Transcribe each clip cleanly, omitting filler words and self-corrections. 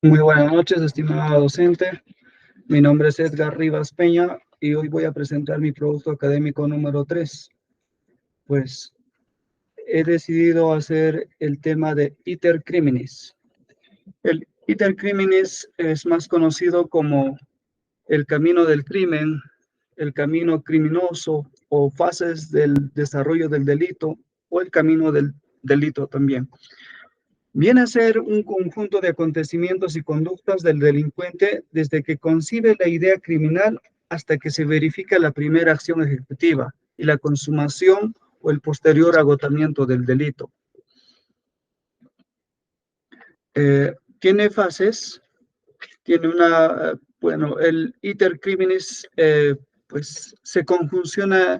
Muy buenas noches, estimada docente. Mi nombre es Edgar Rivas Peña y hoy voy a presentar mi producto académico número 3. Pues he decidido hacer el tema de iter criminis. El iter criminis es más conocido como el camino del crimen, el camino criminoso o fases del desarrollo del delito o el camino del delito también. Viene a ser un conjunto de acontecimientos y conductas del delincuente desde que concibe la idea criminal hasta que se verifica la primera acción ejecutiva y la consumación o el posterior agotamiento del delito. Tiene fases, tiene el iter criminis pues se conjunciona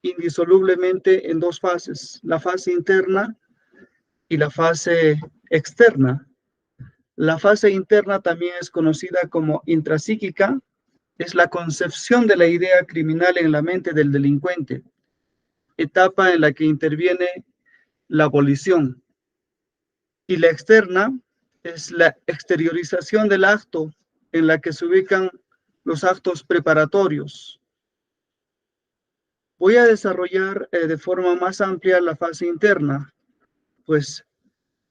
indisolublemente en dos fases, la fase interna y la fase externa. La fase interna también es conocida como intrapsíquica, es la concepción de la idea criminal en la mente del delincuente, etapa en la que interviene la abolición. Y la externa es la exteriorización del acto en la que se ubican los actos preparatorios. Voy a desarrollar de forma más amplia la fase interna, pues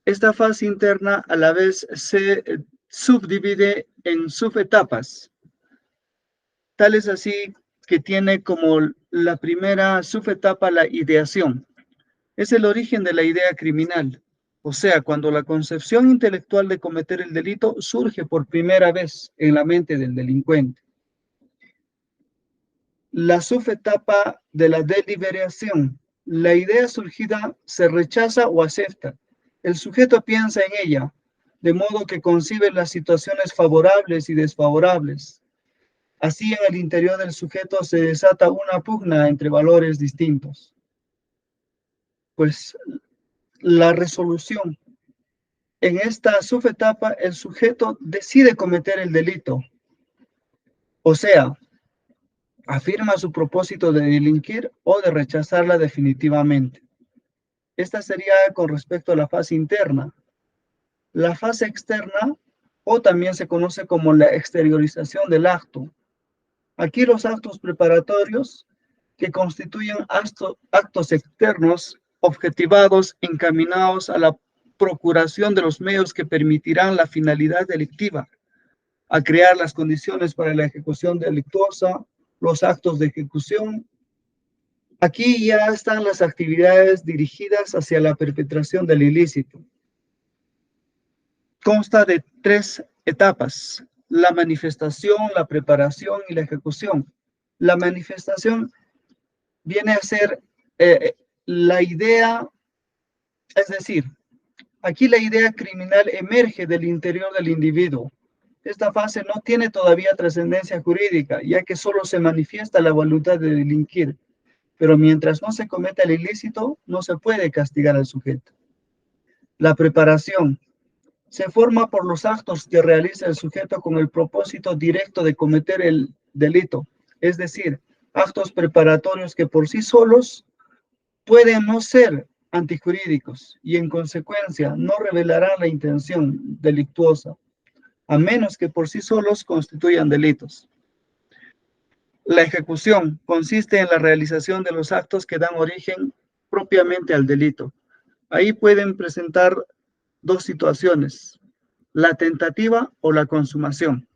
esta fase interna a la vez se subdivide en subetapas. Tal es así que tiene como la primera subetapa la ideación. Es el origen de la idea criminal, o sea, cuando la concepción intelectual de cometer el delito surge por primera vez en la mente del delincuente. La subetapa de la deliberación. La idea surgida se rechaza o acepta. El sujeto piensa en ella, de modo que concibe las situaciones favorables y desfavorables. Así, en el interior del sujeto se desata una pugna entre valores distintos. Pues la resolución. En esta subetapa, el sujeto decide cometer el delito. O sea, afirma su propósito de delinquir o de rechazarla definitivamente. Esta sería con respecto a la fase interna. La fase externa, o también se conoce como la exteriorización del acto. Aquí los actos preparatorios que constituyen actos externos objetivados encaminados a la procuración de los medios que permitirán la finalidad delictiva, a crear las condiciones para la ejecución delictuosa, los actos de ejecución. Aquí ya están las actividades dirigidas hacia la perpetración del ilícito. Consta de 3 etapas: la manifestación, la preparación y la ejecución. La manifestación viene a ser la idea, es decir, aquí la idea criminal emerge del interior del individuo. Esta fase no tiene todavía trascendencia jurídica, ya que solo se manifiesta la voluntad de delinquir. Pero mientras no se cometa el ilícito, no se puede castigar al sujeto. La preparación se forma por los actos que realiza el sujeto con el propósito directo de cometer el delito, es decir, actos preparatorios que por sí solos pueden no ser antijurídicos y en consecuencia no revelarán la intención delictuosa, a menos que por sí solos constituyan delitos. La ejecución consiste en la realización de los actos que dan origen propiamente al delito. Ahí pueden presentar 2 situaciones: la tentativa o la consumación.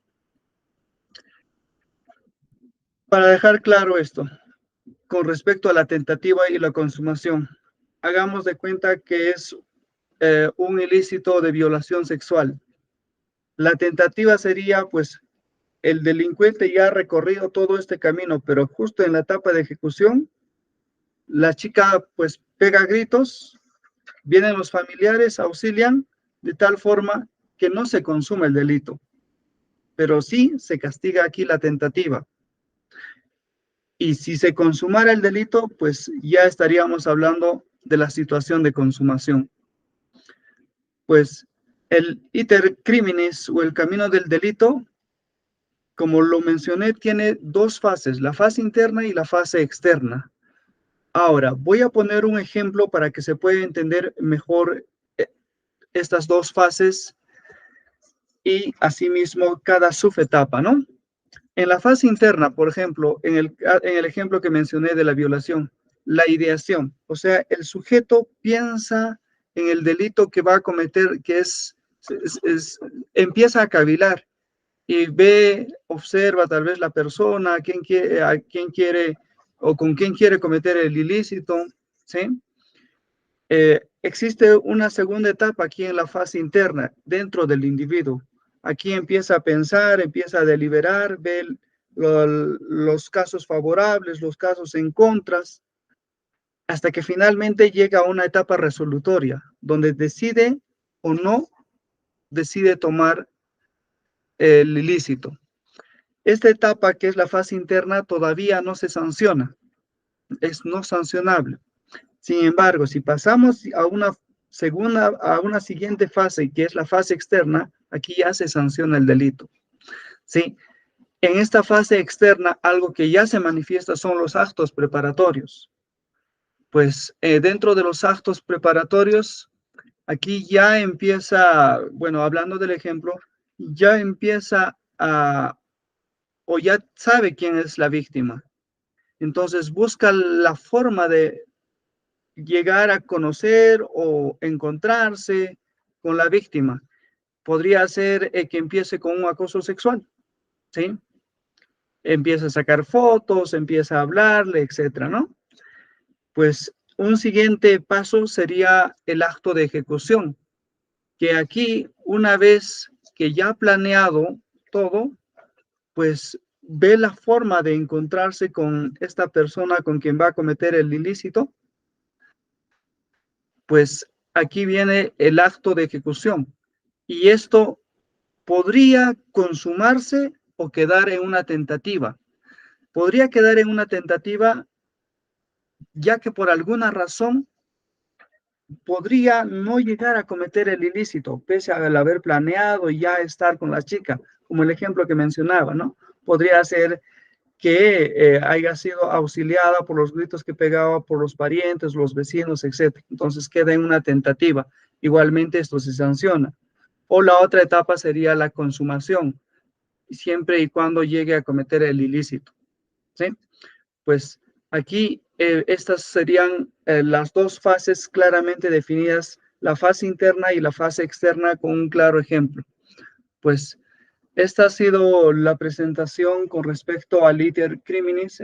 Para dejar claro esto, con respecto a la tentativa y la consumación, hagamos de cuenta que es un ilícito de violación sexual. La tentativa sería, pues, el delincuente ya ha recorrido todo este camino, pero justo en la etapa de ejecución, la chica, pues, pega gritos, vienen los familiares, auxilian, de tal forma que no se consuma el delito, pero sí se castiga aquí la tentativa. Y si se consumara el delito, pues ya estaríamos hablando de la situación de consumación. Pues el iter criminis o el camino del delito, como lo mencioné, tiene 2 fases, la fase interna y la fase externa. Ahora, voy a poner un ejemplo para que se pueda entender mejor estas dos fases y asimismo cada subetapa, ¿no? En la fase interna, por ejemplo, en el ejemplo que mencioné de la violación, la ideación, o sea, el sujeto piensa en el delito que va a cometer, que empieza a cavilar y ve, observa tal vez la persona, a quién quiere o con quién quiere cometer el ilícito, ¿sí? Existe una segunda etapa aquí en la fase interna, dentro del individuo. Aquí empieza a pensar, empieza a deliberar, ve los casos favorables, los casos en contras, hasta que finalmente llega a una etapa resolutoria, donde decide o no decide tomar el ilícito. Esta etapa, que es la fase interna, todavía no se sanciona, es no sancionable. Sin embargo, si pasamos a una siguiente fase, que es la fase externa, aquí ya se sanciona el delito. ¿Sí? En esta fase externa, algo que ya se manifiesta son los actos preparatorios. Pues dentro de los actos preparatorios, aquí ya empieza, bueno, hablando del ejemplo, ya empieza o ya sabe quién es la víctima. Entonces busca la forma de llegar a conocer o encontrarse con la víctima. Podría ser que empiece con un acoso sexual, ¿sí? Empieza a sacar fotos, empieza a hablarle, etcétera, ¿no? Pues un siguiente paso sería el acto de ejecución, que aquí, una vez que ya ha planeado todo, pues ve la forma de encontrarse con esta persona con quien va a cometer el ilícito, pues aquí viene el acto de ejecución. Y esto podría consumarse o quedar en una tentativa. Podría quedar en una tentativa ya que por alguna razón podría no llegar a cometer el ilícito, pese al haber planeado y ya estar con la chica, como el ejemplo que mencionaba, ¿no? Podría ser que haya sido auxiliada por los gritos que pegaba por los parientes, los vecinos, etc. Entonces queda en una tentativa. Igualmente esto se sanciona. O la otra etapa sería la consumación, siempre y cuando llegue a cometer el ilícito, ¿sí? Pues aquí estas serían las dos fases claramente definidas, la fase interna y la fase externa con un claro ejemplo. Pues esta ha sido la presentación con respecto al iter criminis.